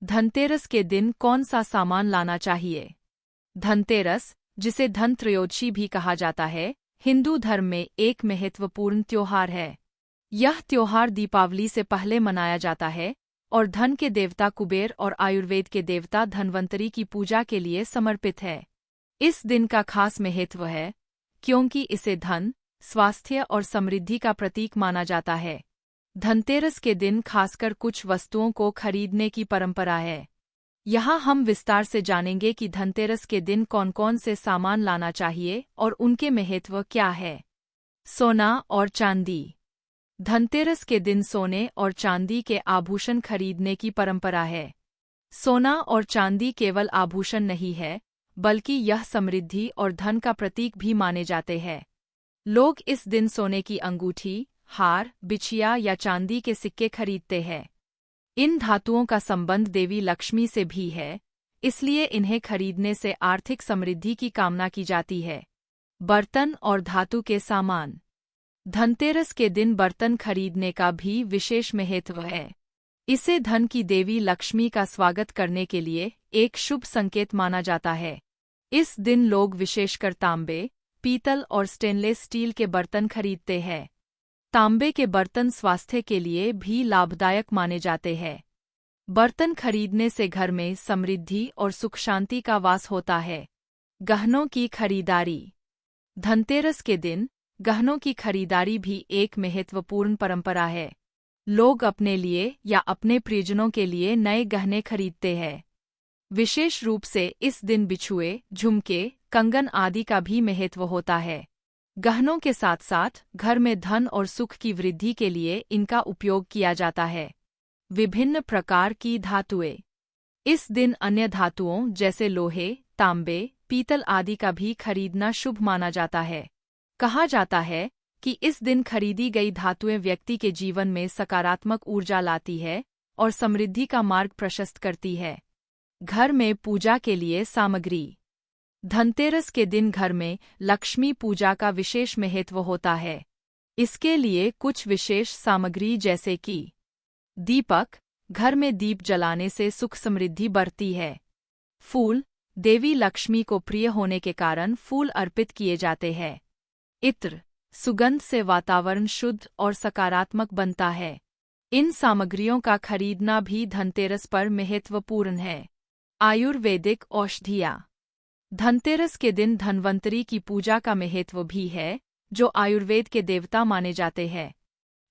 धनतेरस के दिन कौन सा सामान लाना चाहिए? धनतेरस, जिसे धन त्रयोदशी भी कहा जाता है, हिंदू धर्म में एक महत्वपूर्ण त्योहार है। यह त्योहार दीपावली से पहले मनाया जाता है और धन के देवता कुबेर और आयुर्वेद के देवता धन्वंतरी की पूजा के लिए समर्पित है। इस दिन का खास महत्व है क्योंकि इसे धन, स्वास्थ्य और समृद्धि का प्रतीक माना जाता है। धनतेरस के दिन खासकर कुछ वस्तुओं को खरीदने की परंपरा है। यहाँ हम विस्तार से जानेंगे कि धनतेरस के दिन कौन-कौन से सामान लाना चाहिए और उनके महत्व क्या है। सोना और चांदी। धनतेरस के दिन सोने और चांदी के आभूषण खरीदने की परंपरा है। सोना और चांदी केवल आभूषण नहीं है, बल्कि यह समृद्धि और धन का प्रतीक भी माने जाते हैं। लोग इस दिन सोने की अंगूठी, हार, बिछिया या चांदी के सिक्के खरीदते हैं। इन धातुओं का संबंध देवी लक्ष्मी से भी है, इसलिए इन्हें खरीदने से आर्थिक समृद्धि की कामना की जाती है। बर्तन और धातु के सामान। धनतेरस के दिन बर्तन खरीदने का भी विशेष महत्व है। इसे धन की देवी लक्ष्मी का स्वागत करने के लिए एक शुभ संकेत माना जाता है। इस दिन लोग विशेषकर तांबे, पीतल और स्टेनलेस स्टील के बर्तन खरीदते हैं। तांबे के बर्तन स्वास्थ्य के लिए भी लाभदायक माने जाते हैं। बर्तन खरीदने से घर में समृद्धि और सुख शांति का वास होता है। गहनों की खरीदारी। धनतेरस के दिन गहनों की खरीदारी भी एक महत्वपूर्ण परंपरा है। लोग अपने लिए या अपने प्रियजनों के लिए नए गहने खरीदते हैं। विशेष रूप से इस दिन बिछुए, झुमके, कंगन आदि का भी महत्व होता है। गहनों के साथ साथ घर में धन और सुख की वृद्धि के लिए इनका उपयोग किया जाता है। विभिन्न प्रकार की धातुएं। इस दिन अन्य धातुओं जैसे लोहे, तांबे, पीतल आदि का भी खरीदना शुभ माना जाता है। कहा जाता है कि इस दिन खरीदी गई धातुएं व्यक्ति के जीवन में सकारात्मक ऊर्जा लाती है और समृद्धि का मार्ग प्रशस्त करती है। घर में पूजा के लिए सामग्री। धनतेरस के दिन घर में लक्ष्मी पूजा का विशेष महत्व होता है। इसके लिए कुछ विशेष सामग्री जैसे कि दीपक, घर में दीप जलाने से सुख समृद्धि बढ़ती है। फूल, देवी लक्ष्मी को प्रिय होने के कारण फूल अर्पित किए जाते हैं। इत्र, सुगंध से वातावरण शुद्ध और सकारात्मक बनता है। इन सामग्रियों का खरीदना भी धनतेरस पर महत्वपूर्ण है। आयुर्वेदिक औषधियाँ। धनतेरस के दिन धन्वंतरी की पूजा का महत्व भी है, जो आयुर्वेद के देवता माने जाते हैं।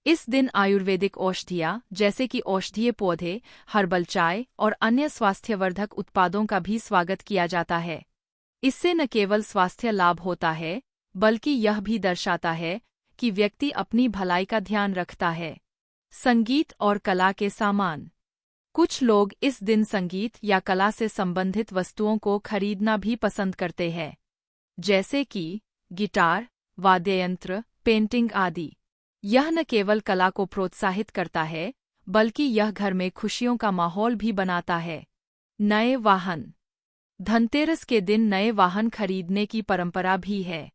इस दिन आयुर्वेदिक औषधियाँ जैसे कि औषधीय पौधे, हर्बल चाय और अन्य स्वास्थ्यवर्धक उत्पादों का भी स्वागत किया जाता है। इससे न केवल स्वास्थ्य लाभ होता है, बल्कि यह भी दर्शाता है कि व्यक्ति अपनी भलाई का ध्यान रखता है। संगीत और कला के सामान। कुछ लोग इस दिन संगीत या कला से संबंधित वस्तुओं को खरीदना भी पसंद करते हैं, जैसे कि गिटार, वाद्ययंत्र, पेंटिंग आदि। यह न केवल कला को प्रोत्साहित करता है, बल्कि यह घर में खुशियों का माहौल भी बनाता है। नए वाहन। धनतेरस के दिन नए वाहन खरीदने की परंपरा भी है।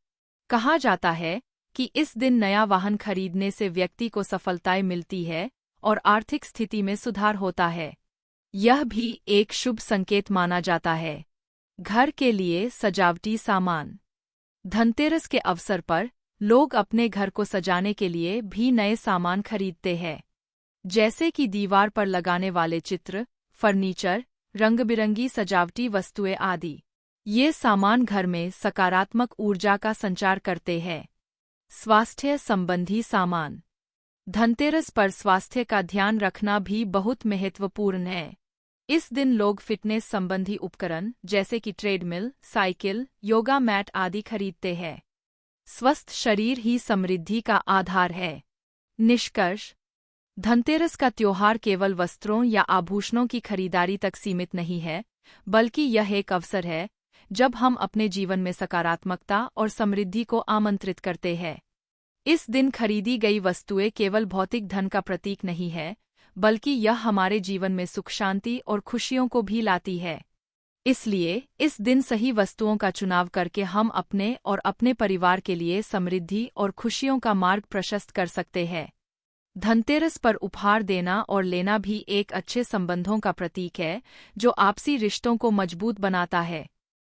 कहा जाता है कि इस दिन नया वाहन खरीदने से व्यक्ति को सफलताएं मिलती है और आर्थिक स्थिति में सुधार होता है। यह भी एक शुभ संकेत माना जाता है। घर के लिए सजावटी सामान। धनतेरस के अवसर पर लोग अपने घर को सजाने के लिए भी नए सामान खरीदते हैं, जैसे कि दीवार पर लगाने वाले चित्र, फर्नीचर, रंग-बिरंगी सजावटी वस्तुएं आदि। ये सामान घर में सकारात्मक ऊर्जा का संचार करते हैं। स्वास्थ्य संबंधी सामान। धनतेरस पर स्वास्थ्य का ध्यान रखना भी बहुत महत्वपूर्ण है। इस दिन लोग फिटनेस संबंधी उपकरण जैसे कि ट्रेडमिल, साइकिल, योगा मैट आदि खरीदते हैं। स्वस्थ शरीर ही समृद्धि का आधार है। निष्कर्ष, धनतेरस का त्योहार केवल वस्त्रों या आभूषणों की खरीदारी तक सीमित नहीं है, बल्कि यह एक अवसर है जब हम अपने जीवन में सकारात्मकता और समृद्धि को आमंत्रित करते हैं। इस दिन खरीदी गई वस्तुएं केवल भौतिक धन का प्रतीक नहीं है, बल्कि यह हमारे जीवन में सुख शांति और खुशियों को भी लाती है। इसलिए इस दिन सही वस्तुओं का चुनाव करके हम अपने और अपने परिवार के लिए समृद्धि और खुशियों का मार्ग प्रशस्त कर सकते हैं। धनतेरस पर उपहार देना और लेना भी एक अच्छे संबंधों का प्रतीक है, जो आपसी रिश्तों को मजबूत बनाता है।